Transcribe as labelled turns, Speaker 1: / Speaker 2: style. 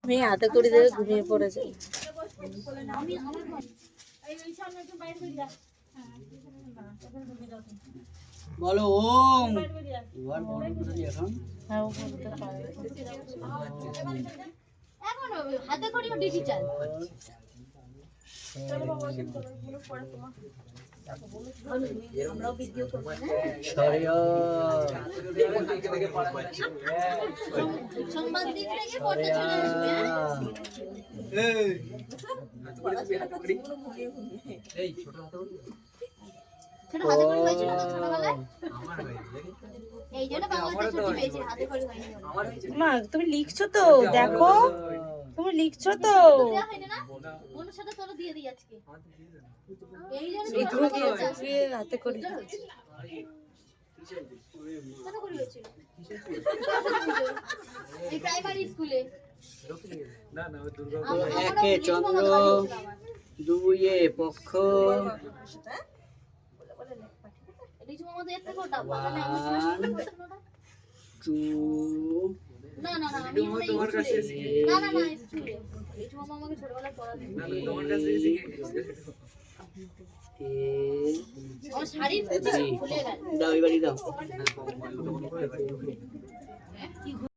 Speaker 1: মেয়ে হাতে করে দেবে, ঘুমিয়ে পড়েছে।
Speaker 2: বলো ওম। এবার বড় করে এখন
Speaker 1: হ্যাঁ, ও বলতে পারে।
Speaker 3: এখন হাতে করি ডিজিটাল। আমরাও ভিডিও করব না। সংবাদ দিক থেকে পড়তে চলে আসবে।
Speaker 2: এই ছোট হাতে
Speaker 3: ছোট হাতে করে হয়েছিল তো ছোটবেলায়? এই জন্য বাংলাতে ছুটি পেয়েছে, হাতে করে হয়নি।
Speaker 1: মা তুমি লিখছো তো, দেখো তুমি লিখছো তো।
Speaker 3: দেয়া হয়নি না? ওর সাথে তোরা দিয়ে দিই আজকে। এই জন্য
Speaker 1: এই তুমি কি হাতে করে
Speaker 3: কত করে হয়েছিল? এই প্রাইমারি স্কুলে।
Speaker 2: না না দুর্গা একে চন্দ্র দুইয়ে পক্ষ
Speaker 3: রিজু আমাদের এর থেকে ওটা মানে আমি
Speaker 2: টু
Speaker 3: না না না আমি তোমার কাছে না না না স্কুলে রিজু মামা আমাকে ছোটবেলায় পড়াতেন। না তোমার কাছে শিখে আমার শাড়ি খুলে গেল।
Speaker 2: দাও এবারে দাও।